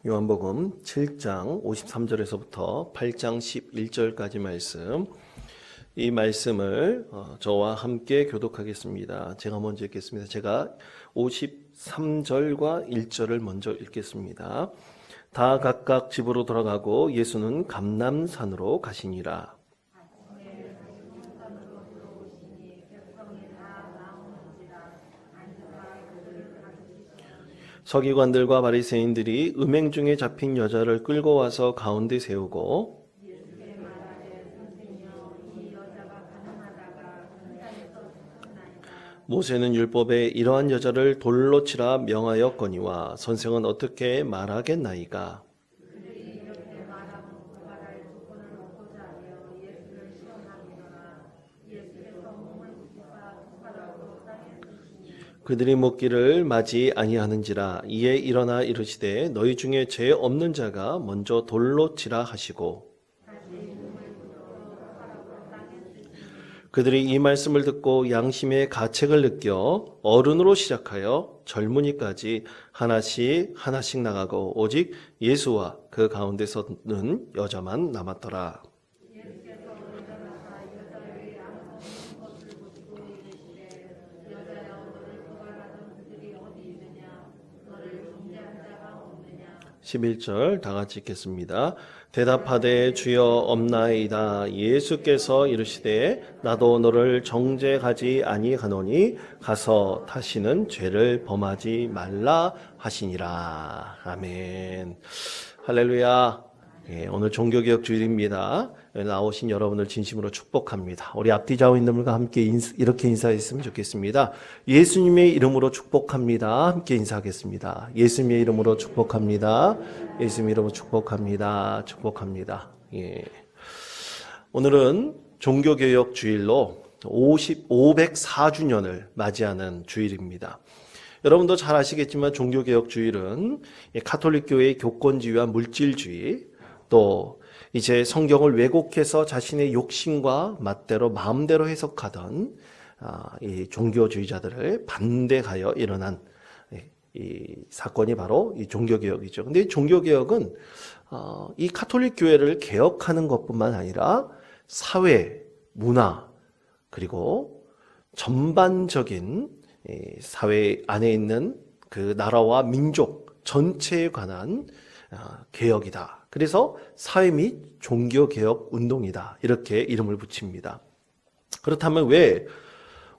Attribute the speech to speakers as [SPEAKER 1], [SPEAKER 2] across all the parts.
[SPEAKER 1] 요한복음 7장 53절에서부터 8장 11절까지 말씀, 이 말씀을 저와 함께 교독하겠습니다. 제가 먼저 읽겠습니다. 제가 53절과 1절을 먼저 읽겠습니다. 다 각각 집으로 돌아가고 예수는 감람산으로 가시니라. 서기관들과 바리새인들이 음행 중에 잡힌 여자를 끌고 와서 가운데 세우고 모세는 율법에 이러한 여자를 돌로 치라 명하였거니와 선생은 어떻게 말하겠나이까. 그들이 묻기를 마지 아니하는지라. 이에 일어나 이르시되 너희 중에 죄 없는 자가 먼저 돌로 치라 하시고, 그들이 이 말씀을 듣고 양심의 가책을 느껴 어른으로 시작하여 젊은이까지 하나씩 나가고 오직 예수와 그 가운데 서는 여자만 남았더라. (11절) 다 같이 읽겠습니다. 대답하되 주여 없나이다. 예수께서 이르시되 나도 너를 정죄하지 아니하노니 가서 다시는 죄를 범하지 말라 하시니라. 아멘. 할렐루야. 오늘 종교개혁 주일입니다. 나오신 여러분을 진심으로 축복합니다. 우리 앞뒤 좌우인들과 함께 이렇게 인사했으면 좋겠습니다. 예수님의 이름으로 축복합니다. 함께 인사하겠습니다. 예수님의 이름으로 축복합니다. 예수님의 이름으로 축복합니다. 축복합니다. 예. 오늘은 종교개혁 주일로 504주년을 맞이하는 주일입니다. 여러분도 잘 아시겠지만 종교개혁 주일은 가톨릭교회의 교권주의와 물질주의, 또 이제 성경을 왜곡해서 자신의 욕심과 맛대로 마음대로 해석하던 이 종교주의자들을 반대하여 일어난 이 사건이 바로 이 종교개혁이죠. 근데 이 종교개혁은 이 가톨릭 교회를 개혁하는 것뿐만 아니라 사회, 문화, 그리고 전반적인 사회 안에 있는 그 나라와 민족 전체에 관한 개혁이다. 그래서 사회 및 종교개혁 운동이다. 이렇게 이름을 붙입니다. 그렇다면 왜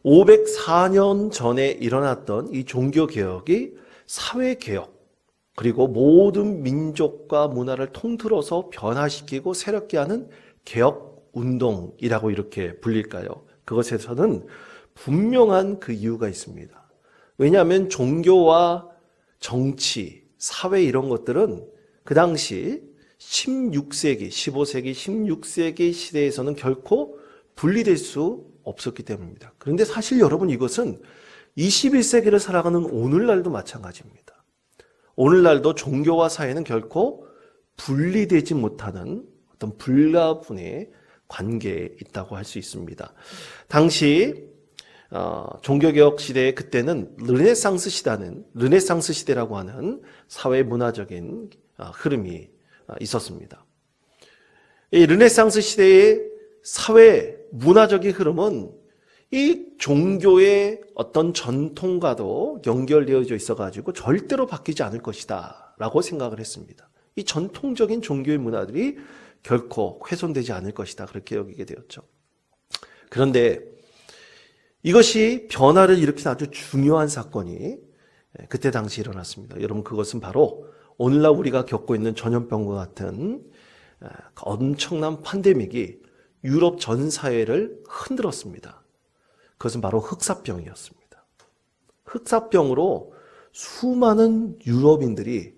[SPEAKER 1] 504년 전에 일어났던 이 종교개혁이 사회개혁, 그리고 모든 민족과 문화를 통틀어서 변화시키고 새롭게 하는 개혁운동이라고 이렇게 불릴까요? 그것에서는 분명한 그 이유가 있습니다. 왜냐하면 종교와 정치, 사회 이런 것들은 그 당시 16세기, 15세기, 16세기 시대에서는 결코 분리될 수 없었기 때문입니다. 그런데 사실 여러분, 이것은 21세기를 살아가는 오늘날도 마찬가지입니다. 오늘날도 종교와 사회는 결코 분리되지 못하는 어떤 불가분의 관계에 있다고 할 수 있습니다. 당시 종교개혁 시대에 그때는 르네상스 시대라고 하는 사회 문화적인 흐름이 있었습니다. 이 르네상스 시대의 사회 문화적인 흐름은 이 종교의 어떤 전통과도 연결되어져 있어가지고 절대로 바뀌지 않을 것이다 라고 생각을 했습니다. 이 전통적인 종교의 문화들이 결코 훼손되지 않을 것이다, 그렇게 여기게 되었죠. 그런데 이것이 변화를 일으킨 아주 중요한 사건이 그때 당시 일어났습니다. 여러분, 그것은 바로 오늘날 우리가 겪고 있는 전염병과 같은 엄청난 팬데믹이 유럽 전 사회를 흔들었습니다. 그것은 바로 흑사병이었습니다. 흑사병으로 수많은 유럽인들이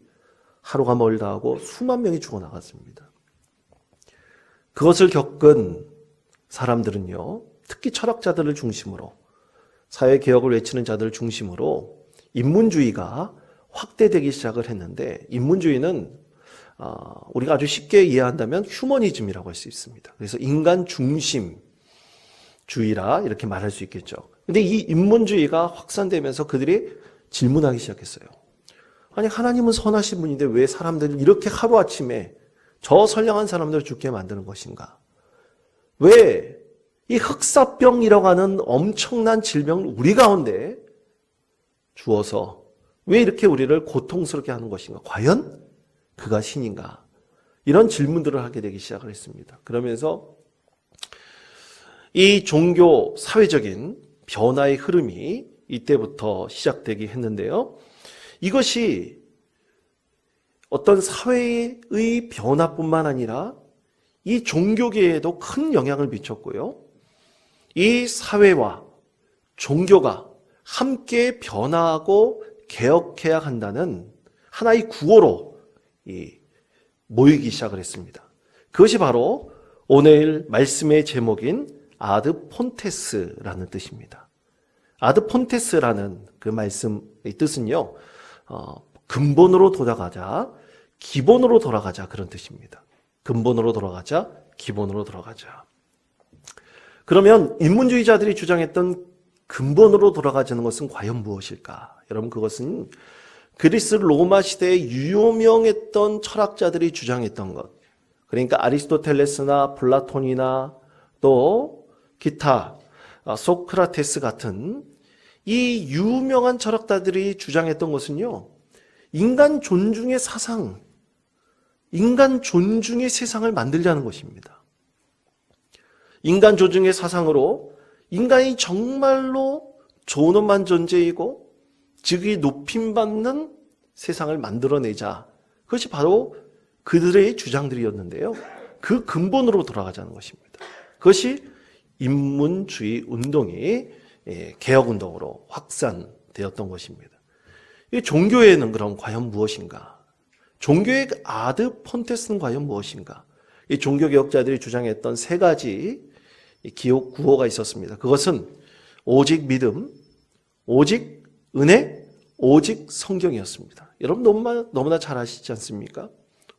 [SPEAKER 1] 하루가 멀다 하고 수만 명이 죽어나갔습니다. 그것을 겪은 사람들은요, 특히 철학자들을 중심으로, 사회개혁을 외치는 자들을 중심으로 인문주의가 확대되기 시작을 했는데, 인문주의는 우리가 아주 쉽게 이해한다면 휴머니즘이라고 할 수 있습니다. 그래서 인간 중심주의라 이렇게 말할 수 있겠죠. 근데 이 인문주의가 확산되면서 그들이 질문하기 시작했어요. 아니 하나님은 선하신 분인데 왜 사람들을 이렇게 하루아침에 저 선량한 사람들을 죽게 만드는 것인가? 왜 이 흑사병이라고 하는 엄청난 질병을 우리 가운데 주어서 왜 이렇게 우리를 고통스럽게 하는 것인가? 과연 그가 신인가? 이런 질문들을 하게 되기 시작을 했습니다. 그러면서 이 종교 사회적인 변화의 흐름이 이때부터 시작되기 했는데요. 이것이 어떤 사회의 변화뿐만 아니라 이 종교계에도 큰 영향을 미쳤고요. 이 사회와 종교가 함께 변화하고 개혁해야 한다는 하나의 구호로 모이기 시작을 했습니다. 그것이 바로 오늘 말씀의 제목인 아드 폰테스라는 뜻입니다. 아드 폰테스라는 그 말씀의 뜻은요, 근본으로 돌아가자, 기본으로 돌아가자 그런 뜻입니다. 근본으로 돌아가자, 기본으로 돌아가자. 그러면 인문주의자들이 주장했던 근본으로 돌아가자는 것은 과연 무엇일까? 여러분 그것은 그리스 로마 시대에 유명했던 철학자들이 주장했던 것. 그러니까 아리스토텔레스나 플라톤이나 또 기타 소크라테스 같은 이 유명한 철학자들이 주장했던 것은요. 인간 존중의 사상, 인간 존중의 세상을 만들자는 것입니다. 인간 존중의 사상으로 인간이 정말로 존엄한 존재이고 즉위 높임받는 세상을 만들어내자. 그것이 바로 그들의 주장들이었는데요. 그 근본으로 돌아가자는 것입니다. 그것이 인문주의 운동이 개혁운동으로 확산되었던 것입니다. 이 종교에는 그럼 과연 무엇인가? 종교의 아드 폰테스는 과연 무엇인가? 이 종교개혁자들이 주장했던 세 가지 기호 구호가 있었습니다. 그것은 오직 믿음, 오직 은혜, 오직 성경이었습니다. 여러분 너무나 잘 아시지 않습니까?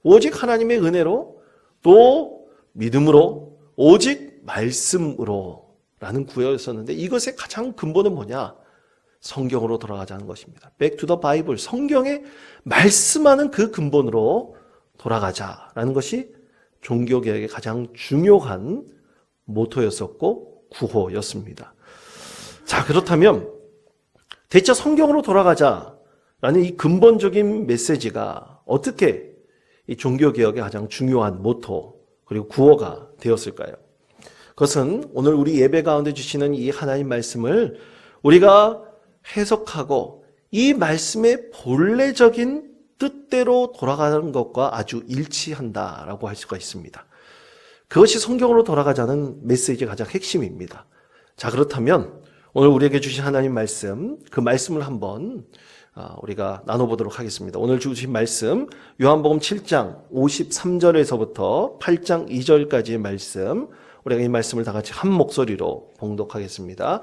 [SPEAKER 1] 오직 하나님의 은혜로 또 믿음으로 오직 말씀으로 라는 구호였었는데 이것의 가장 근본은 뭐냐? 성경으로 돌아가자는 것입니다. Back to the Bible. 성경에 말씀하는 그 근본으로 돌아가자라는 것이 종교개혁의 가장 중요한 모토였었고 구호였습니다. 자, 그렇다면 대체 성경으로 돌아가자라는 이 근본적인 메시지가 어떻게 이 종교개혁의 가장 중요한 모토 그리고 구호가 되었을까요? 그것은 오늘 우리 예배 가운데 주시는 이 하나님 말씀을 우리가 해석하고 이 말씀의 본래적인 뜻대로 돌아가는 것과 아주 일치한다라고 할 수가 있습니다. 그것이 성경으로 돌아가자는 메시지의 가장 핵심입니다. 자, 그렇다면 오늘 우리에게 주신 하나님 말씀, 그 말씀을 한번 우리가 나눠보도록 하겠습니다. 오늘 주신 말씀 요한복음 7장 53절에서부터 8장 2절까지의 말씀, 우리가 이 말씀을 다 같이 한 목소리로 봉독하겠습니다.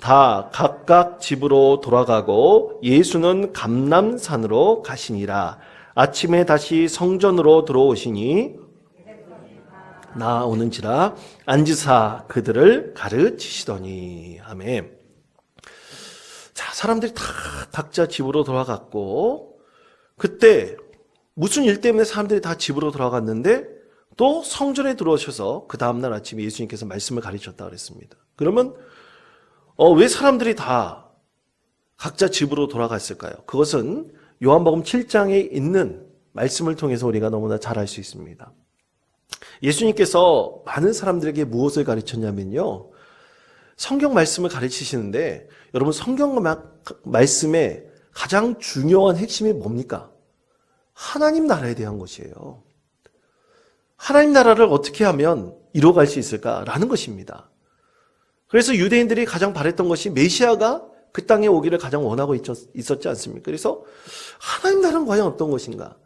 [SPEAKER 1] 다 각각 집으로 돌아가고 예수는 감람산으로 가시니라. 아침에 다시 성전으로 들어오시니 나오는지라 앉으사 그들을 가르치시더니. 아멘. 자, 사람들이 다 각자 집으로 돌아갔고 그때 무슨 일 때문에 사람들이 다 집으로 돌아갔는데 또 성전에 들어오셔서 그 다음날 아침에 예수님께서 말씀을 가르쳤다 그랬습니다. 그러면 왜 사람들이 다 각자 집으로 돌아갔을까요? 그것은 요한복음 7장에 있는 말씀을 통해서 우리가 너무나 잘 알 수 있습니다. 예수님께서 많은 사람들에게 무엇을 가르쳤냐면요. 성경 말씀을 가르치시는데 여러분 성경 말씀의 가장 중요한 핵심이 뭡니까? 하나님 나라에 대한 것이에요. 하나님 나라를 어떻게 하면 이루어갈 수 있을까라는 것입니다. 그래서 유대인들이 가장 바랬던 것이 메시아가 그 땅에 오기를 가장 원하고 있었지 않습니까? 그래서 하나님 나라는 과연 어떤 것인가?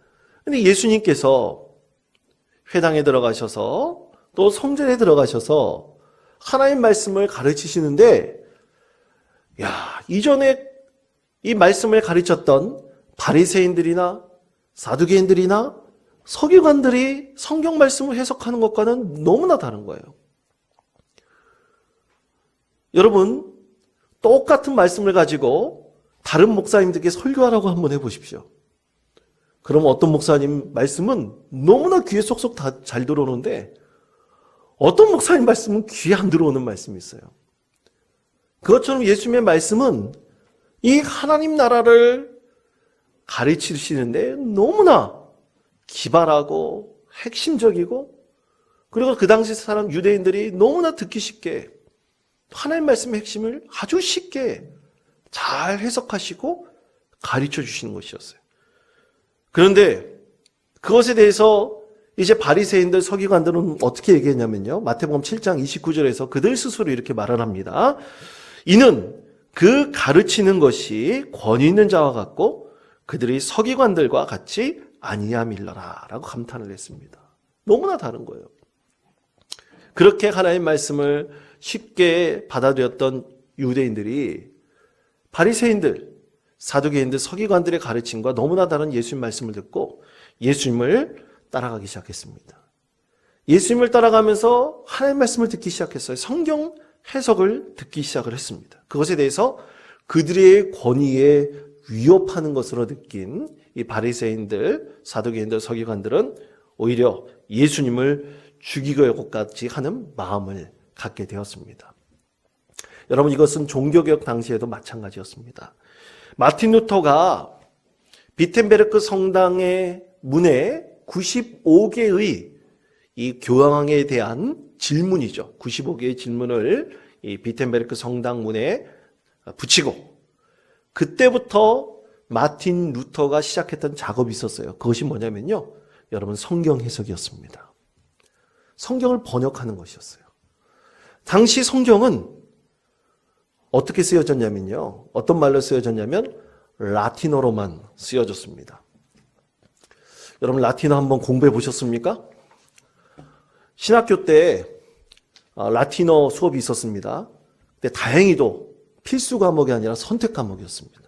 [SPEAKER 1] 근데 예수님께서 회당에 들어가셔서 또 성전에 들어가셔서 하나님 말씀을 가르치시는데 이전에 이 말씀을 가르쳤던 바리새인들이나 사두개인들이나 서기관들이 성경 말씀을 해석하는 것과는 너무나 다른 거예요. 여러분 똑같은 말씀을 가지고 다른 목사님들께 설교하라고 한번 해보십시오. 그럼 어떤 목사님 말씀은 너무나 귀에 쏙쏙 다 잘 들어오는데 어떤 목사님 말씀은 귀에 안 들어오는 말씀이 있어요. 그것처럼 예수님의 말씀은 이 하나님 나라를 가르치시는데 너무나 기발하고 핵심적이고, 그리고 그 당시 사람 유대인들이 너무나 듣기 쉽게 하나님 말씀의 핵심을 아주 쉽게 잘 해석하시고 가르쳐 주시는 것이었어요. 그런데 그것에 대해서 이제 바리새인들 서기관들은 어떻게 얘기했냐면요, 마태복음 7장 29절에서 그들 스스로 이렇게 말을 합니다. 이는 그 가르치는 것이 권위 있는 자와 같고 그들이 서기관들과 같이 아니함일러라 라고 감탄을 했습니다. 너무나 다른 거예요. 그렇게 하나님의 말씀을 쉽게 받아들였던 유대인들이 바리새인들, 사두개인들, 서기관들의 가르침과 너무나 다른 예수님 말씀을 듣고 예수님을 따라가기 시작했습니다. 예수님을 따라가면서 하나님의 말씀을 듣기 시작했어요. 성경 해석을 듣기 시작을 했습니다. 그것에 대해서 그들의 권위에 위협하는 것으로 느낀 이 바리새인들, 사두개인들, 서기관들은 오히려 예수님을 죽이려고까지 하는 마음을 갖게 되었습니다. 여러분, 이것은 종교개혁 당시에도 마찬가지였습니다. 마틴 루터가 비텐베르크 성당의 문에 95개의 이 교황에 대한 질문이죠. 95개의 질문을 이 비텐베르크 성당 문에 붙이고, 그때부터 마틴 루터가 시작했던 작업이 있었어요. 그것이 뭐냐면요, 여러분, 성경 해석이었습니다. 성경을 번역하는 것이었어요. 당시 성경은 어떻게 쓰여졌냐면요, 어떤 말로 쓰여졌냐면 라틴어로만 쓰여졌습니다. 여러분, 라틴어 한번 공부해 보셨습니까? 신학교 때 라틴어 수업이 있었습니다. 근데 다행히도 필수 과목이 아니라 선택 과목이었습니다.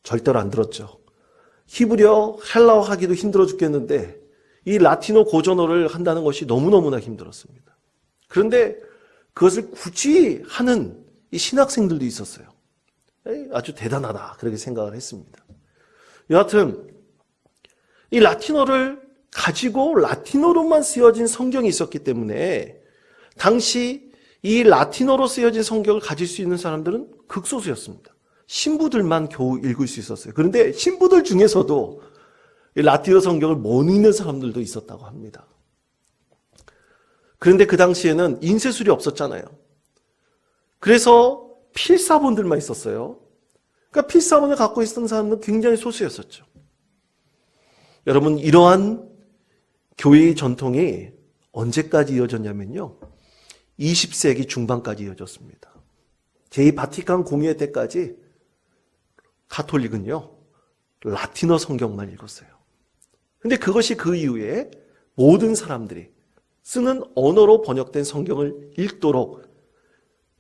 [SPEAKER 1] 절대로 안 들었죠. 히브리어, 헬라어 하기도 힘들어 죽겠는데 이 라틴어 고전어를 한다는 것이 너무너무나 힘들었습니다. 그런데 그것을 굳이 하는 이 신학생들도 있었어요. 아주 대단하다, 그렇게 생각을 했습니다. 여하튼 이 라틴어를 가지고 라틴어로만 쓰여진 성경이 있었기 때문에 당시 이 라틴어로 쓰여진 성경을 가질 수 있는 사람들은 극소수였습니다. 신부들만 겨우 읽을 수 있었어요. 그런데 신부들 중에서도 이 라틴어 성경을 못 읽는 사람들도 있었다고 합니다. 그런데 그 당시에는 인쇄술이 없었잖아요. 그래서 필사본들만 있었어요. 그러니까 필사본을 갖고 있었던 사람은 굉장히 소수였었죠. 여러분, 이러한 교회의 전통이 언제까지 이어졌냐면요, 20세기 중반까지 이어졌습니다. 제2바티칸 공의회 때까지 가톨릭은요, 라틴어 성경만 읽었어요. 근데 그것이 그 이후에 모든 사람들이 쓰는 언어로 번역된 성경을 읽도록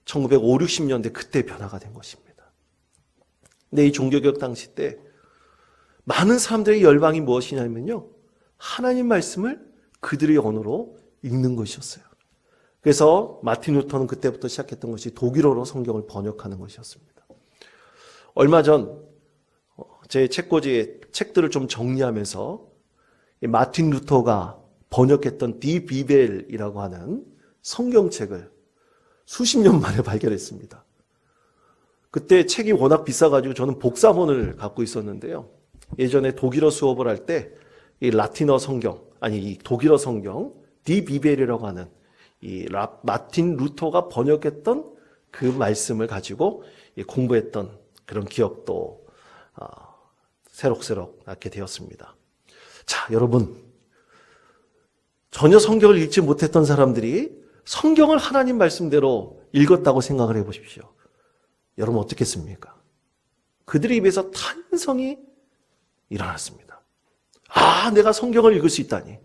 [SPEAKER 1] 1950, 60년대 그때 변화가 된 것입니다. 근데 이 종교개혁 당시 때 많은 사람들의 열망이 무엇이냐면요, 하나님 말씀을 그들의 언어로 읽는 것이었어요. 그래서 마틴 루터는 그때부터 시작했던 것이 독일어로 성경을 번역하는 것이었습니다. 얼마 전 제 책꽂이에 책들을 좀 정리하면서 마틴 루터가 번역했던 디 비벨이라고 하는 성경책을 수십 년 만에 발견했습니다. 그때 책이 워낙 비싸가지고 저는 복사본을 갖고 있었는데요. 예전에 독일어 수업을 할 때 이 라틴어 성경, 아니 이 독일어 성경 디 비벨이라고 하는 이 마틴 루터가 번역했던 그 말씀을 가지고 공부했던 그런 기억도 새록새록 낳게 되었습니다. 자, 여러분, 전혀 성경을 읽지 못했던 사람들이 성경을 하나님 말씀대로 읽었다고 생각을 해보십시오. 여러분 어떻겠습니까? 그들의 입에서 탄성이 일어났습니다. 아, 내가 성경을 읽을 수 있다니.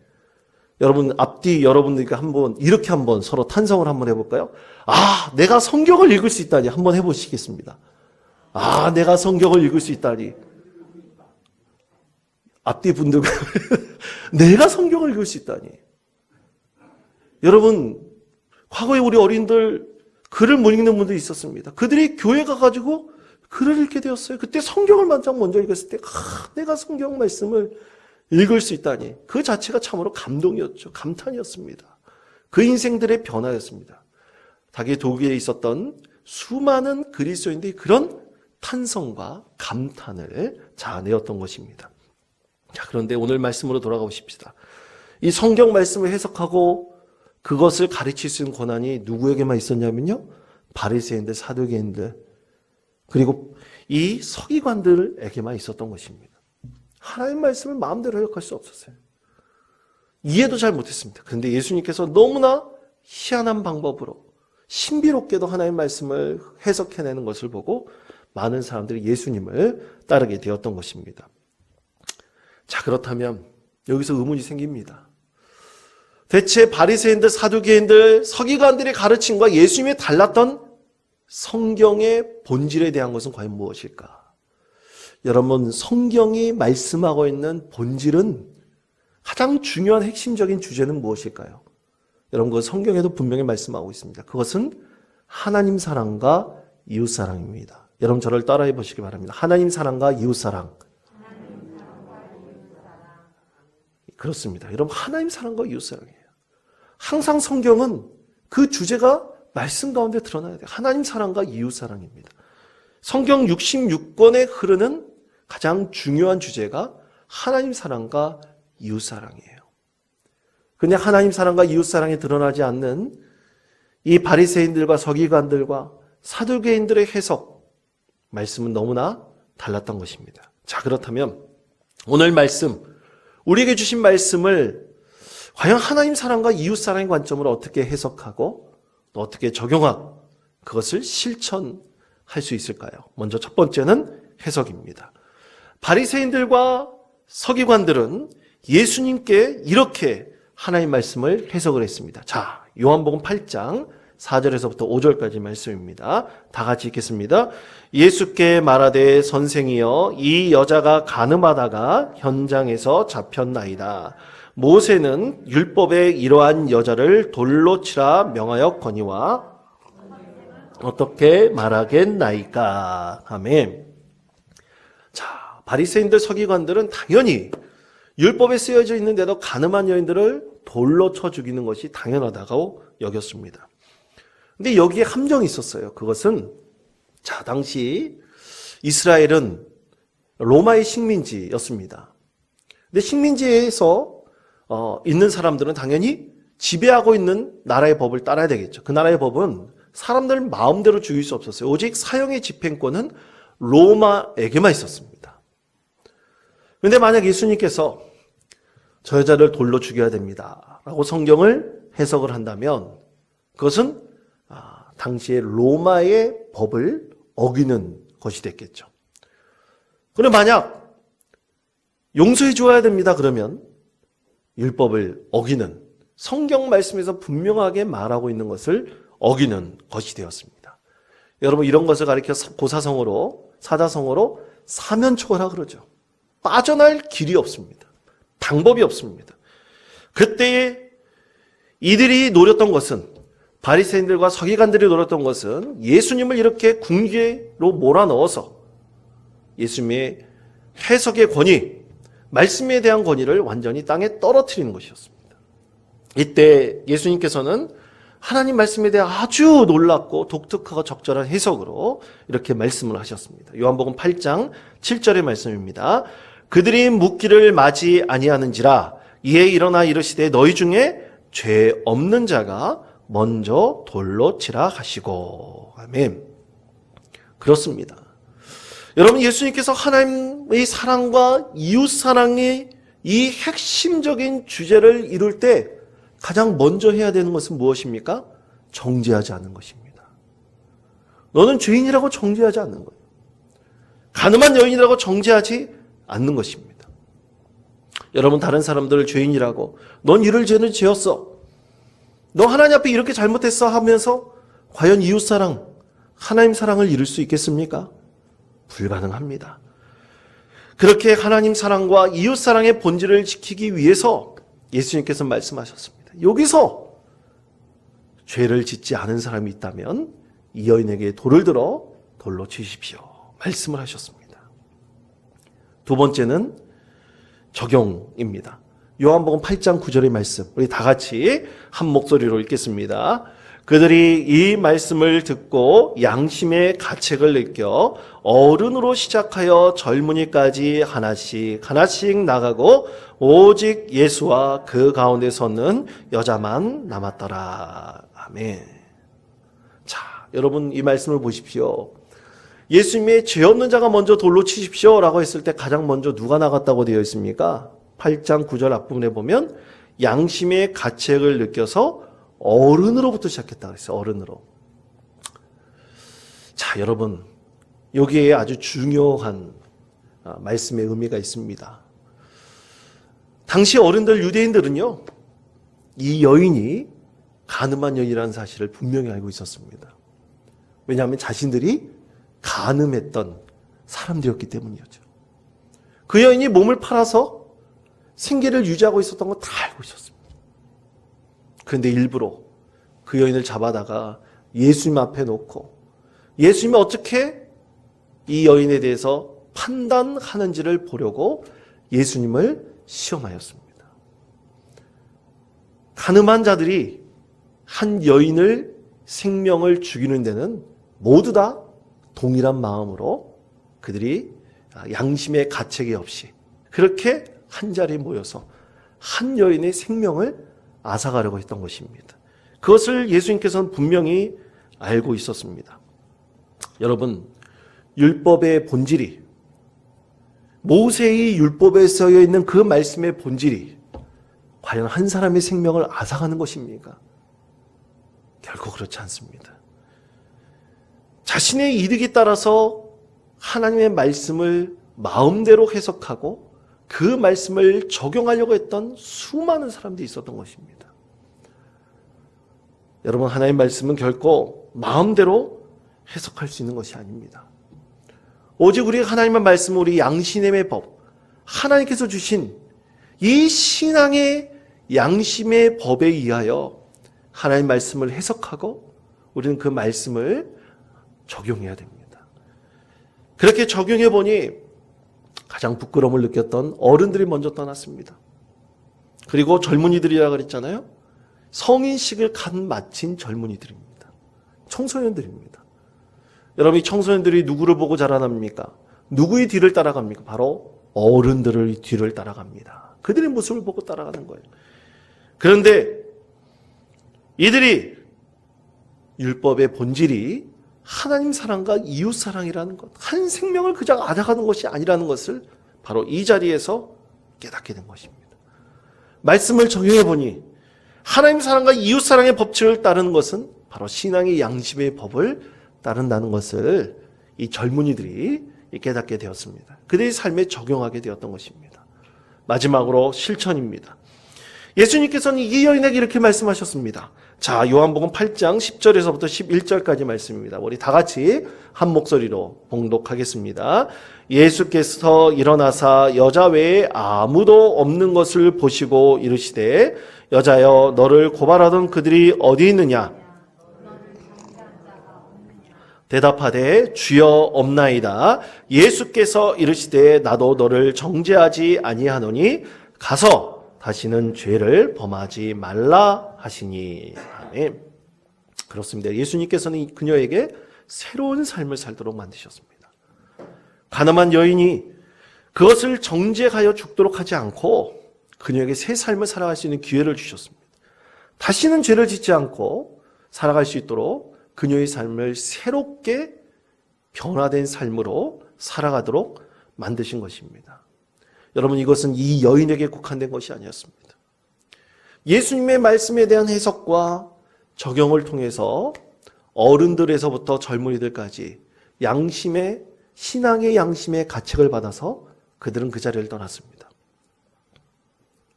[SPEAKER 1] 여러분, 앞뒤 여러분들과 이렇게 한번 서로 탄성을 한번 해볼까요? 아, 내가 성경을 읽을 수 있다니. 한번 해보시겠습니다. 아, 내가 성경을 읽을 수 있다니. 앞뒤 분들과 내가 성경을 읽을 수 있다니. 여러분, 과거에 우리 어린들 글을 못 읽는 분들이 있었습니다. 그들이 교회 가가지고 글을 읽게 되었어요. 그때 성경을 먼저 읽었을 때 내가 성경 말씀을 읽을 수 있다니 그 자체가 참으로 감동이었죠. 감탄이었습니다. 그 인생들의 변화였습니다. 자기 도기에 있었던 수많은 그리스도인들이 그런 탄성과 감탄을 자아내었던 것입니다. 자, 그런데 오늘 말씀으로 돌아가 보십시다. 이 성경 말씀을 해석하고 그것을 가르칠 수 있는 권한이 누구에게만 있었냐면요, 바리새인들, 사두개인들, 그리고 이 서기관들에게만 있었던 것입니다. 하나님 말씀을 마음대로 해석할 수 없었어요. 이해도 잘 못했습니다. 그런데 예수님께서 너무나 희한한 방법으로 신비롭게도 하나님 말씀을 해석해내는 것을 보고 많은 사람들이 예수님을 따르게 되었던 것입니다. 자, 그렇다면 여기서 의문이 생깁니다. 대체 바리새인들, 사두개인들, 서기관들의 가르침과 예수님이 달랐던 성경의 본질에 대한 것은 과연 무엇일까? 여러분, 성경이 말씀하고 있는 본질은 가장 중요한 핵심적인 주제는 무엇일까요? 여러분, 그 성경에도 분명히 말씀하고 있습니다. 그것은 하나님 사랑과 이웃 사랑입니다. 여러분, 저를 따라해 보시기 바랍니다. 하나님 사랑과 이웃 사랑. 그렇습니다. 여러분, 하나님 사랑과 이웃 사랑이에요. 항상 성경은 그 주제가 말씀 가운데 드러나야 돼요. 하나님 사랑과 이웃 사랑입니다. 성경 66권에 흐르는 가장 중요한 주제가 하나님 사랑과 이웃 사랑이에요. 근데 하나님 사랑과 이웃 사랑이 드러나지 않는 이 바리새인들과 서기관들과 사두개인들의 해석, 말씀은 너무나 달랐던 것입니다. 자, 그렇다면 오늘 말씀, 우리에게 주신 말씀을 과연 하나님 사랑과 이웃 사랑의 관점으로 어떻게 해석하고 또 어떻게 적용하고 그것을 실천할 수 있을까요? 먼저 첫 번째는 해석입니다. 바리새인들과 서기관들은 예수님께 이렇게 하나님 말씀을 해석을 했습니다. 자, 요한복음 8장 4절에서부터 5절까지 말씀입니다. 다 같이 읽겠습니다. 예수께 말하되 선생이여 이 여자가 간음하다가 현장에서 잡혔나이다. 모세는 율법에 이러한 여자를 돌로 치라 명하였거니와 어떻게 말하겠나이까. 아멘. 자, 바리새인들 서기관들은 당연히 율법에 쓰여져 있는데도 간음한 여인들을 돌로 쳐 죽이는 것이 당연하다고 여겼습니다. 근데 여기에 함정이 있었어요. 그것은 자, 당시 이스라엘은 로마의 식민지였습니다. 근데 식민지에서 있는 사람들은 당연히 지배하고 있는 나라의 법을 따라야 되겠죠. 그 나라의 법은 사람들 마음대로 죽일 수 없었어요. 오직 사형의 집행권은 로마에게만 있었습니다. 그런데 만약 예수님께서 저 여자를 돌로 죽여야 됩니다 라고 성경을 해석을 한다면 그것은 당시의 로마의 법을 어기는 것이 됐겠죠. 그런데 만약 용서해 주어야 됩니다 그러면 율법을 어기는, 성경 말씀에서 분명하게 말하고 있는 것을 어기는 것이 되었습니다. 여러분, 이런 것을 가리켜 고사성어로, 사자성어로 사면초가라 그러죠. 빠져날 길이 없습니다. 방법이 없습니다. 그때에 이들이 노렸던 것은, 바리새인들과 서기관들이 노렸던 것은 예수님을 이렇게 궁지로 몰아넣어서 예수님의 해석의 권위, 말씀에 대한 권위를 완전히 땅에 떨어뜨리는 것이었습니다. 이때 예수님께서는 하나님 말씀에 대해 아주 놀랍고 독특하고 적절한 해석으로 이렇게 말씀을 하셨습니다. 요한복음 8장 7절의 말씀입니다. 그들이 묻기를 마지 아니하는지라 이에 일어나 이르시되 너희 중에 죄 없는 자가 먼저 돌로 치라 하시고. 아멘. 그렇습니다. 여러분, 예수님께서 하나님의 사랑과 이웃 사랑의 이 핵심적인 주제를 이룰 때 가장 먼저 해야 되는 것은 무엇입니까? 정죄하지 않는 것입니다. 너는 죄인이라고 정죄하지 않는 거예요. 간음한 여인이라고 정죄하지 않는 것입니다. 여러분, 다른 사람들을 죄인이라고 넌 이럴 죄는 지었어, 너 하나님 앞에 이렇게 잘못했어 하면서 과연 이웃 사랑, 하나님 사랑을 이룰 수 있겠습니까? 불가능합니다. 그렇게 하나님 사랑과 이웃 사랑의 본질을 지키기 위해서 예수님께서 말씀하셨습니다. 여기서 죄를 짓지 않은 사람이 있다면 이 여인에게 돌을 들어 돌로 치십시오 말씀을 하셨습니다. 두 번째는 적용입니다. 요한복음 8장 9절의 말씀, 우리 다 같이 한 목소리로 읽겠습니다. 그들이 이 말씀을 듣고 양심의 가책을 느껴 어른으로 시작하여 젊은이까지 하나씩 나가고 오직 예수와 그 가운데 섰는 여자만 남았더라. 아멘. 자, 여러분 이 말씀을 보십시오. 예수님의 죄 없는 자가 먼저 돌로 치십시오 라고 했을 때 가장 먼저 누가 나갔다고 되어 있습니까? 8장 9절 앞부분에 보면 양심의 가책을 느껴서 어른으로부터 시작했다고 했어요. 어른으로. 자, 여러분 여기에 아주 중요한 말씀의 의미가 있습니다. 당시 어른들 유대인들은요, 이 여인이 간음한 여인이라는 사실을 분명히 알고 있었습니다. 왜냐하면 자신들이 간음했던 사람들이었기 때문이었죠. 그 여인이 몸을 팔아서 생계를 유지하고 있었던 거 다 알고 있었습니다. 그런데 일부러 그 여인을 잡아다가 예수님 앞에 놓고 예수님이 어떻게 이 여인에 대해서 판단하는지를 보려고 예수님을 시험하였습니다. 간음한 자들이 한 여인을 생명을 죽이는 데는 모두 다 동일한 마음으로 그들이 양심의 가책이 없이 그렇게 한자리에 모여서 한 여인의 생명을 앗아가려고 했던 것입니다. 그것을 예수님께서는 분명히 알고 있었습니다. 여러분, 율법의 본질이, 모세의 율법에 쓰여 있는 그 말씀의 본질이 과연 한 사람의 생명을 앗아가는 것입니까? 결코 그렇지 않습니다. 자신의 이득에 따라서 하나님의 말씀을 마음대로 해석하고 그 말씀을 적용하려고 했던 수많은 사람들이 있었던 것입니다. 여러분, 하나님의 말씀은 결코 마음대로 해석할 수 있는 것이 아닙니다. 오직 우리 하나님의 말씀은 우리 양심의 법, 하나님께서 주신 이 신앙의 양심의 법에 의하여 하나님의 말씀을 해석하고 우리는 그 말씀을 적용해야 됩니다. 그렇게 적용해 보니 가장 부끄러움을 느꼈던 어른들이 먼저 떠났습니다. 그리고 젊은이들이라 그랬잖아요. 성인식을 간 마친 젊은이들입니다. 청소년들입니다. 여러분, 이 청소년들이 누구를 보고 자라납니까? 누구의 뒤를 따라갑니까? 바로 어른들의 뒤를 따라갑니다. 그들의 모습을 보고 따라가는 거예요. 그런데 이들이 율법의 본질이 하나님 사랑과 이웃 사랑이라는 것, 한 생명을 그저 앗아가는 것이 아니라는 것을 바로 이 자리에서 깨닫게 된 것입니다. 말씀을 적용해 보니 하나님 사랑과 이웃 사랑의 법칙을 따르는 것은 바로 신앙의 양심의 법을 따른다는 것을 이 젊은이들이 깨닫게 되었습니다. 그들의 삶에 적용하게 되었던 것입니다. 마지막으로 실천입니다. 예수님께서는 이 여인에게 이렇게 말씀하셨습니다. 자, 요한복음 8장 10절에서부터 11절까지 말씀입니다. 우리 다 같이 한 목소리로 봉독하겠습니다. 예수께서 일어나사 여자 외에 아무도 없는 것을 보시고 이르시되 여자여, 너를 고발하던 그들이 어디 있느냐? 대답하되 주여 없나이다. 예수께서 이르시되 나도 너를 정죄하지 아니하노니 가서 다시는 죄를 범하지 말라 하시니. 아멘. 그렇습니다. 예수님께서는 그녀에게 새로운 삶을 살도록 만드셨습니다. 가늠한 여인이 그것을 정죄하여 죽도록 하지 않고 그녀에게 새 삶을 살아갈 수 있는 기회를 주셨습니다. 다시는 죄를 짓지 않고 살아갈 수 있도록 그녀의 삶을 새롭게 변화된 삶으로 살아가도록 만드신 것입니다. 여러분, 이것은 이 여인에게 국한된 것이 아니었습니다. 예수님의 말씀에 대한 해석과 적용을 통해서 어른들에서부터 젊은이들까지 신앙의 양심의 가책을 받아서 그들은 그 자리를 떠났습니다.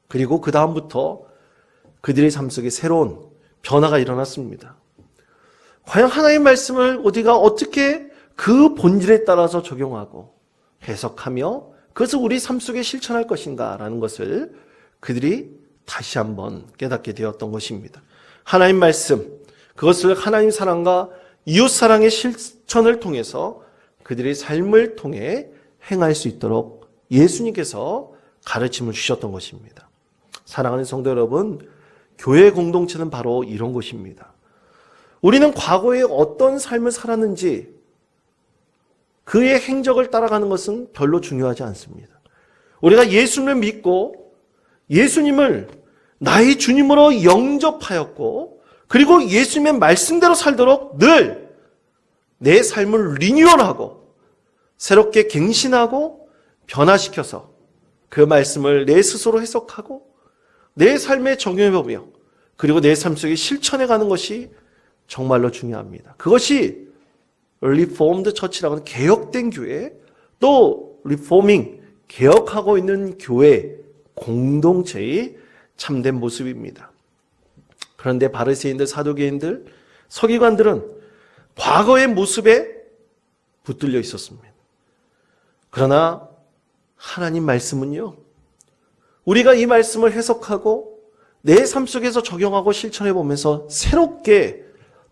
[SPEAKER 1] 그리고 그 다음부터 그들의 삶 속에 새로운 변화가 일어났습니다. 과연 하나님의 말씀을 우리가 어떻게 그 본질에 따라서 적용하고 해석하며 그것을 우리 삶 속에 실천할 것인가라는 것을 그들이 다시 한번 깨닫게 되었던 것입니다. 하나님 말씀, 그것을 하나님 사랑과 이웃 사랑의 실천을 통해서 그들의 삶을 통해 행할 수 있도록 예수님께서 가르침을 주셨던 것입니다. 사랑하는 성도 여러분, 교회 공동체는 바로 이런 곳입니다. 우리는 과거에 어떤 삶을 살았는지 그의 행적을 따라가는 것은 별로 중요하지 않습니다. 우리가 예수님을 믿고 예수님을 나의 주님으로 영접하였고 그리고 예수님의 말씀대로 살도록 늘 내 삶을 리뉴얼하고 새롭게 갱신하고 변화시켜서 그 말씀을 내 스스로 해석하고 내 삶에 적용해보며 그리고 내 삶 속에 실천해가는 것이 정말로 중요합니다. 그것이 리포엄드 처치라고 하는 개혁된 교회, 또 리포밍, 개혁하고 있는 교회 공동체의 참된 모습입니다. 그런데 바리새인들, 사두개인들, 서기관들은 과거의 모습에 붙들려 있었습니다. 그러나 하나님 말씀은요, 우리가 이 말씀을 해석하고 내 삶 속에서 적용하고 실천해 보면서 새롭게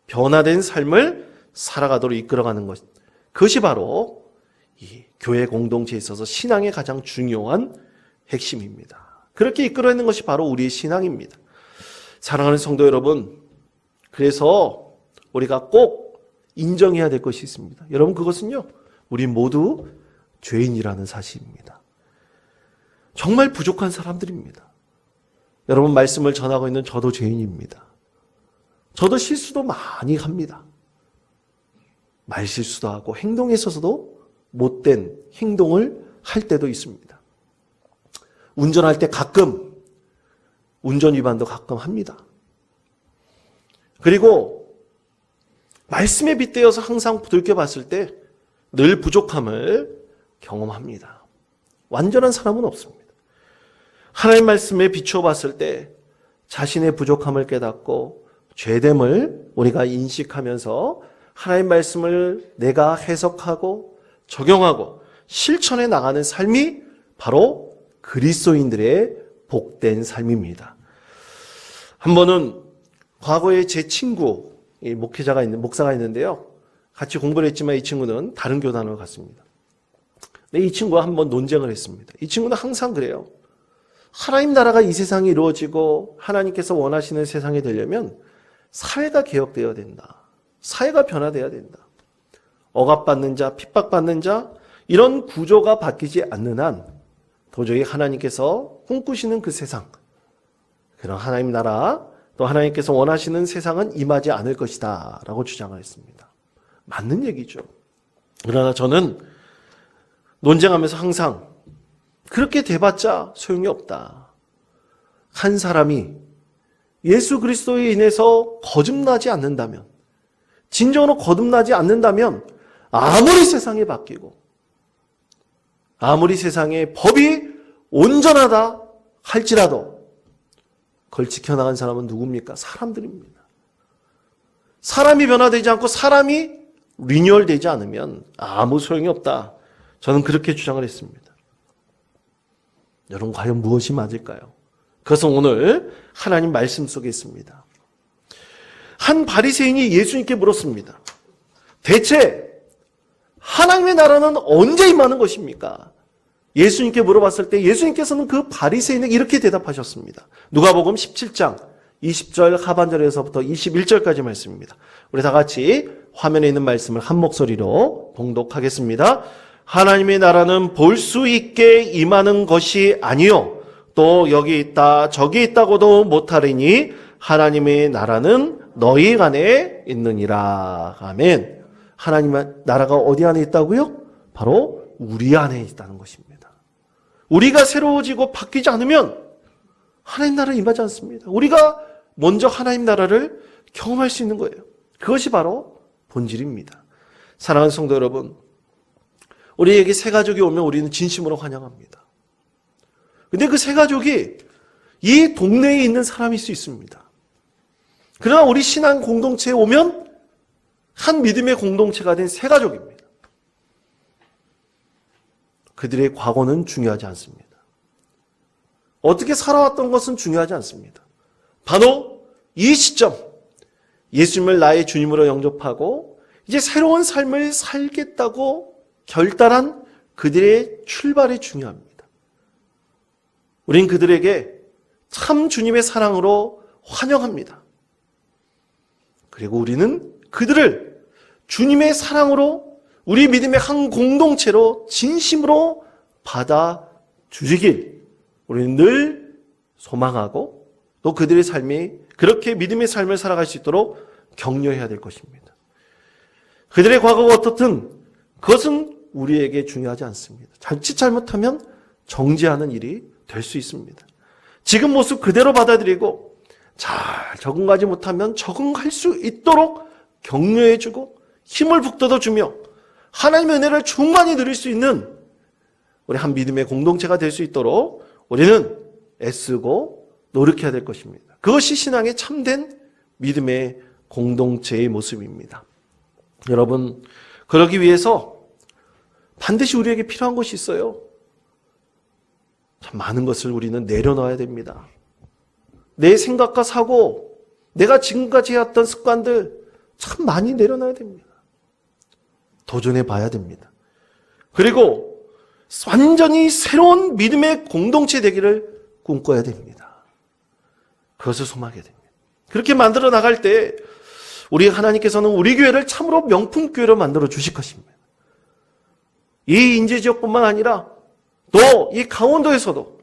[SPEAKER 1] 변화된 삶을 살아가도록 이끌어가는 것, 그것이 바로 이 교회 공동체에 있어서 신앙의 가장 중요한 핵심입니다. 그렇게 이끌어내는 것이 바로 우리의 신앙입니다. 사랑하는 성도 여러분, 그래서 우리가 꼭 인정해야 될 것이 있습니다. 여러분, 그것은요, 우리 모두 죄인이라는 사실입니다. 정말 부족한 사람들입니다. 여러분, 말씀을 전하고 있는 저도 죄인입니다. 저도 실수도 많이 합니다. 말실수도 하고 행동에 있어서도 못된 행동을 할 때도 있습니다. 운전할 때 가끔 운전 위반도 가끔 합니다. 그리고 말씀에 빗대어서 항상 돌이켜봤을 때 늘 부족함을 경험합니다. 완전한 사람은 없습니다. 하나님 말씀에 비추어 봤을 때 자신의 부족함을 깨닫고 죄됨을 우리가 인식하면서 하나님 말씀을 내가 해석하고 적용하고 실천해 나가는 삶이 바로 그리스도인들의 복된 삶입니다. 한 번은 과거에 제 친구, 목사가 있는데요. 같이 공부를 했지만 이 친구는 다른 교단으로 갔습니다. 근데 이 친구와 한번 논쟁을 했습니다. 이 친구는 항상 그래요. 하나님 나라가 이 세상에 이루어지고 하나님께서 원하시는 세상이 되려면 사회가 개혁되어야 된다. 사회가 변화되어야 된다. 억압받는 자, 핍박받는 자, 이런 구조가 바뀌지 않는 한 도저히 하나님께서 꿈꾸시는 그 세상, 그런 하나님 나라, 또 하나님께서 원하시는 세상은 임하지 않을 것이다 라고 주장을 했습니다. 맞는 얘기죠. 그러나 저는 논쟁하면서 항상 그렇게 돼봤자 소용이 없다. 한 사람이 예수 그리스도에 인해서 거듭나지 않는다면, 진정으로 거듭나지 않는다면 아무리 세상이 바뀌고 아무리 세상의 법이 온전하다 할지라도 그걸 지켜나간 사람은 누굽니까? 사람들입니다. 사람이 변화되지 않고 사람이 리뉴얼되지 않으면 아무 소용이 없다. 저는 그렇게 주장을 했습니다. 여러분, 과연 무엇이 맞을까요? 그것은 오늘 하나님 말씀 속에 있습니다. 한 바리새인이 예수님께 물었습니다. 대체 하나님의 나라는 언제 임하는 것입니까? 예수님께 물어봤을 때 예수님께서는 그 바리새인에게 이렇게 대답하셨습니다. 누가복음 17장 20절 하반절에서부터 21절까지 말씀입니다. 우리 다 같이 화면에 있는 말씀을 한 목소리로 봉독하겠습니다. 하나님의 나라는 볼 수 있게 임하는 것이 아니요 또 여기 있다 저기 있다고도 못하리니 하나님의 나라는 너희 안에 있느니라. 아멘. 하나님의 나라가 어디 안에 있다고요? 바로 우리 안에 있다는 것입니다. 우리가 새로워지고 바뀌지 않으면 하나님 나라에 임하지 않습니다. 우리가 먼저 하나님 나라를 경험할 수 있는 거예요. 그것이 바로 본질입니다. 사랑하는 성도 여러분, 우리에게 새 가족이 오면 우리는 진심으로 환영합니다. 근데 그 새 가족이 이 동네에 있는 사람일 수 있습니다. 그러나 우리 신앙 공동체에 오면 한 믿음의 공동체가 된 새 가족입니다. 그들의 과거는 중요하지 않습니다. 어떻게 살아왔던 것은 중요하지 않습니다. 바로 이 시점, 예수님을 나의 주님으로 영접하고 이제 새로운 삶을 살겠다고 결단한 그들의 출발이 중요합니다. 우린 그들에게 참 주님의 사랑으로 환영합니다. 그리고 우리는 그들을 주님의 사랑으로 우리 믿음의 한 공동체로 진심으로 받아주시길 우리는 늘 소망하고 또 그들의 삶이 그렇게 믿음의 삶을 살아갈 수 있도록 격려해야 될 것입니다. 그들의 과거가 어떻든 그것은 우리에게 중요하지 않습니다. 자칫 잘못하면 정지하는 일이 될 수 있습니다. 지금 모습 그대로 받아들이고 잘 적응하지 못하면 적응할 수 있도록 격려해주고 힘을 북돋아주며 하나님의 은혜를 충만히 누릴 수 있는 우리 한 믿음의 공동체가 될 수 있도록 우리는 애쓰고 노력해야 될 것입니다. 그것이 신앙의 참된 믿음의 공동체의 모습입니다. 여러분, 그러기 위해서 반드시 우리에게 필요한 것이 있어요. 참 많은 것을 우리는 내려놔야 됩니다. 내 생각과 사고, 내가 지금까지 해왔던 습관들 참 많이 내려놔야 됩니다. 도전해 봐야 됩니다. 그리고 완전히 새로운 믿음의 공동체 되기를 꿈꿔야 됩니다. 그것을 소망해야 됩니다. 그렇게 만들어 나갈 때 우리 하나님께서는 우리 교회를 참으로 명품 교회로 만들어 주실 것입니다. 이 인제지역뿐만 아니라 또 이 강원도에서도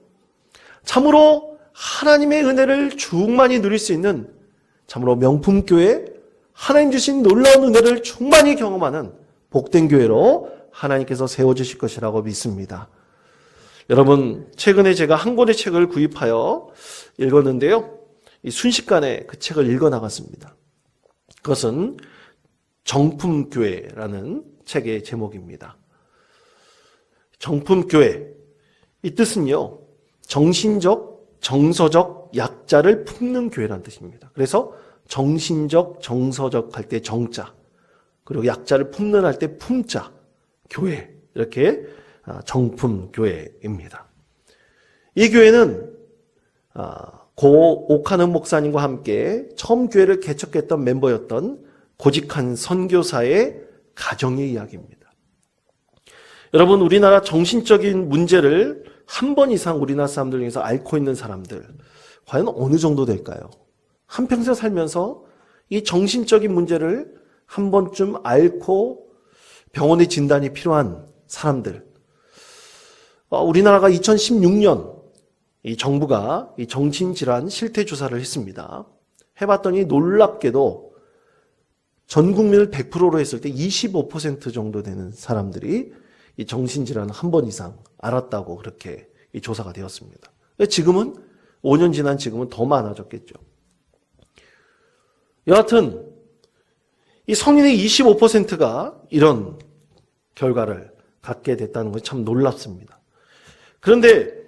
[SPEAKER 1] 참으로 하나님의 은혜를 충만히 누릴 수 있는 참으로 명품 교회, 하나님 주신 놀라운 은혜를 충만히 경험하는 복된 교회로 하나님께서 세워주실 것이라고 믿습니다. 여러분, 최근에 제가 한 권의 책을 구입하여 읽었는데요. 이 순식간에 그 책을 읽어나갔습니다. 그것은 정품교회라는 책의 제목입니다. 정품교회, 이 뜻은요, 정신적, 정서적 약자를 품는 교회라는 뜻입니다. 그래서 정신적, 정서적 할 때 정자, 그리고 약자를 품는 할 때 품자, 교회, 이렇게 정품교회입니다. 이 교회는 고 옥하는 목사님과 함께 처음 교회를 개척했던 멤버였던 고직한 선교사의 가정의 이야기입니다. 여러분, 우리나라 정신적인 문제를 한 번 이상 우리나라 사람들 중에서 앓고 있는 사람들 과연 어느 정도 될까요? 한평생 살면서 이 정신적인 문제를 한 번쯤 앓고 병원의 진단이 필요한 사람들, 우리나라가 2016년 이 정부가 이 정신질환 실태조사를 했습니다. 해봤더니 놀랍게도 전 국민을 100%로 했을 때 25% 정도 되는 사람들이 이 정신질환을 한 번 이상 앓았다고 그렇게 이 조사가 되었습니다. 지금은 5년 지난 지금은 더 많아졌겠죠. 여하튼 이 성인의 25%가 이런 결과를 갖게 됐다는 것이 참 놀랍습니다. 그런데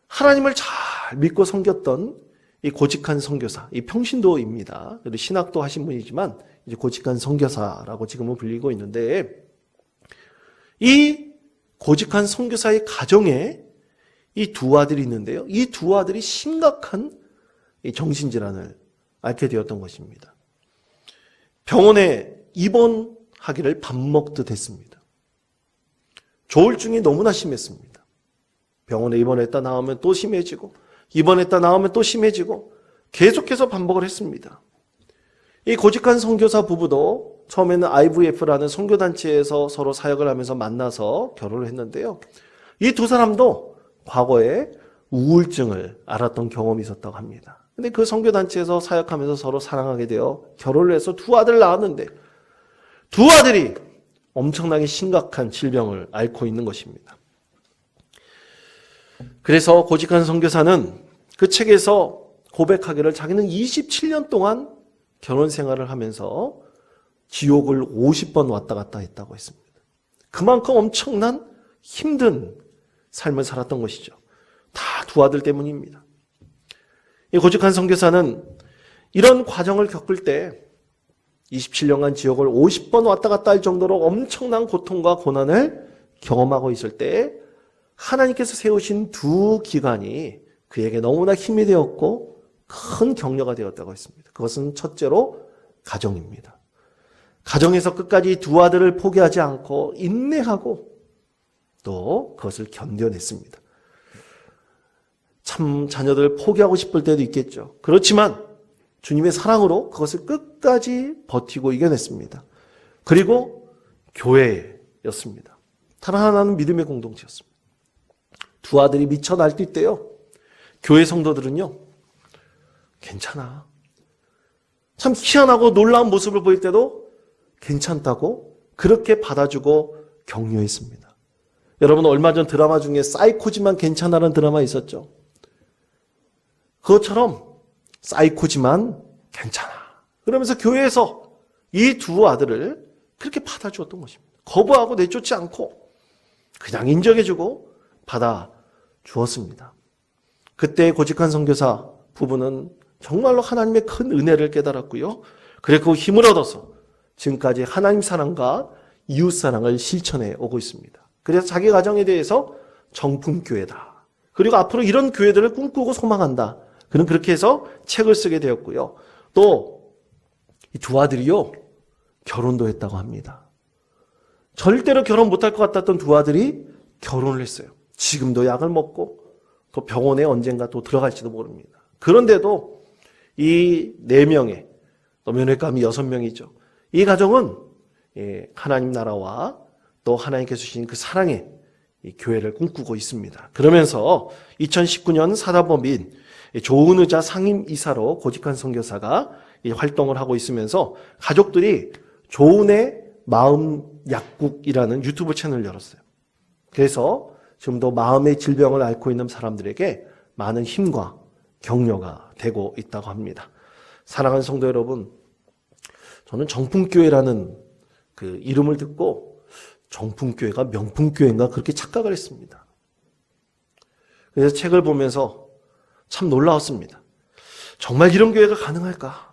[SPEAKER 1] 하나님을 잘 믿고 섬겼던 이 고직한 선교사, 이 평신도입니다. 신학도 하신 분이지만 이제 고직한 선교사라고 지금은 불리고 있는데, 이 고직한 선교사의 가정에 이 두 아들이 있는데요. 이 두 아들이 심각한 이 정신질환을 앓게 되었던 것입니다. 병원에 입원하기를 밥 먹듯 했습니다. 조울증이 너무나 심했습니다. 병원에 입원했다 나오면 또 심해지고, 입원했다 나오면 또 심해지고, 계속해서 반복을 했습니다. 이 고직한 선교사 부부도 처음에는 IVF라는 선교단체에서 서로 사역을 하면서 만나서 결혼을 했는데요. 이 두 사람도 과거에 우울증을 앓았던 경험이 있었다고 합니다. 근데 그 선교단체에서 사역하면서 서로 사랑하게 되어 결혼을 해서 두 아들을 낳았는데, 두 아들이 엄청나게 심각한 질병을 앓고 있는 것입니다. 그래서 고직한 선교사는 그 책에서 고백하기를 자기는 27년 동안 결혼 생활을 하면서 지옥을 50번 왔다 갔다 했다고 했습니다. 그만큼 엄청난 힘든 삶을 살았던 것이죠. 다 두 아들 때문입니다. 이 고직한 선교사는 이런 과정을 겪을 때 27년간 지옥을 50번 왔다 갔다 할 정도로 엄청난 고통과 고난을 경험하고 있을 때 하나님께서 세우신 두 기관이 그에게 너무나 힘이 되었고 큰 격려가 되었다고 했습니다. 그것은 첫째로 가정입니다. 가정에서 끝까지 두 아들을 포기하지 않고 인내하고 또 그것을 견뎌냈습니다. 참 자녀들을 포기하고 싶을 때도 있겠죠. 그렇지만 주님의 사랑으로 그것을 끝까지 버티고 이겨냈습니다. 그리고 교회였습니다. 단 하나는 믿음의 공동체였습니다. 두 아들이 미쳐 날뛸 때요, 교회 성도들은요, 괜찮아. 참 희한하고 놀라운 모습을 보일 때도 괜찮다고 그렇게 받아주고 격려했습니다. 여러분, 얼마 전 드라마 중에 사이코지만 괜찮아라는 드라마 있었죠. 그것처럼 사이코지만 괜찮아. 그러면서 교회에서 이 두 아들을 그렇게 받아주었던 것입니다. 거부하고 내쫓지 않고 그냥 인정해주고 받아주었습니다. 그때 고직한 선교사 부부는 정말로 하나님의 큰 은혜를 깨달았고요. 그리고 힘을 얻어서 지금까지 하나님 사랑과 이웃 사랑을 실천해 오고 있습니다. 그래서 자기 가정에 대해서 정품교회다. 그리고 앞으로 이런 교회들을 꿈꾸고 소망한다. 그는 그렇게 해서 책을 쓰게 되었고요. 또 이 두 아들이요, 결혼도 했다고 합니다. 절대로 결혼 못할 것 같았던 두 아들이 결혼을 했어요. 지금도 약을 먹고 그 병원에 언젠가 또 들어갈지도 모릅니다. 그런데도 이 4명의, 또 면회감이 6명이죠. 이 가정은 하나님 나라와 또 하나님께서 주신 그 사랑의 이 교회를 꿈꾸고 있습니다. 그러면서 2019년 사단법인 좋은 의자 상임이사로 고직한 선교사가 이 활동을 하고 있으면서 가족들이 좋은의 마음 약국이라는 유튜브 채널을 열었어요. 그래서 지금도 마음의 질병을 앓고 있는 사람들에게 많은 힘과 격려가 되고 있다고 합니다. 사랑하는 성도 여러분, 저는 정품교회라는 그 이름을 듣고 정품교회가 명품교회인가 그렇게 착각을 했습니다. 그래서 책을 보면서 참 놀라웠습니다. 정말 이런 교회가 가능할까?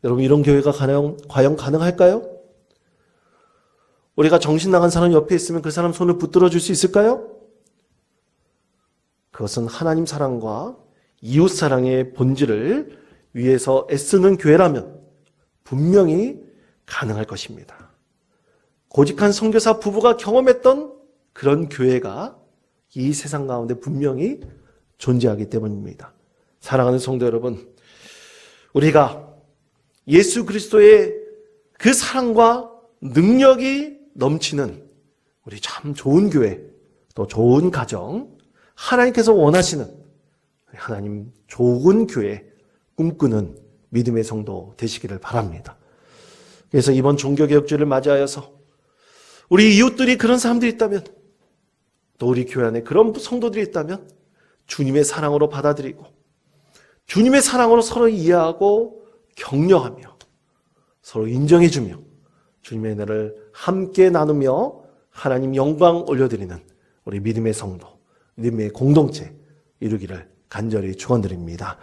[SPEAKER 1] 여러분, 이런 교회가 과연 가능할까요? 우리가 정신 나간 사람 옆에 있으면 그 사람 손을 붙들어 줄 수 있을까요? 그것은 하나님 사랑과 이웃 사랑의 본질을 위해서 애쓰는 교회라면 분명히 가능할 것입니다. 고직한 선교사 부부가 경험했던 그런 교회가 이 세상 가운데 분명히 존재하기 때문입니다. 사랑하는 성도 여러분, 우리가 예수 그리스도의 그 사랑과 능력이 넘치는 우리 참 좋은 교회, 또 좋은 가정, 하나님께서 원하시는 하나님 좋은 교회 꿈꾸는 믿음의 성도 되시기를 바랍니다. 그래서 이번 종교개혁주를 맞이하여서 우리 이웃들이 그런 사람들이 있다면, 또 우리 교회 안에 그런 성도들이 있다면 주님의 사랑으로 받아들이고 주님의 사랑으로 서로 이해하고 격려하며 서로 인정해주며 주님의 은혜를 함께 나누며 하나님 영광 올려드리는 우리 믿음의 성도, 믿음의 공동체 이루기를 간절히 축원드립니다.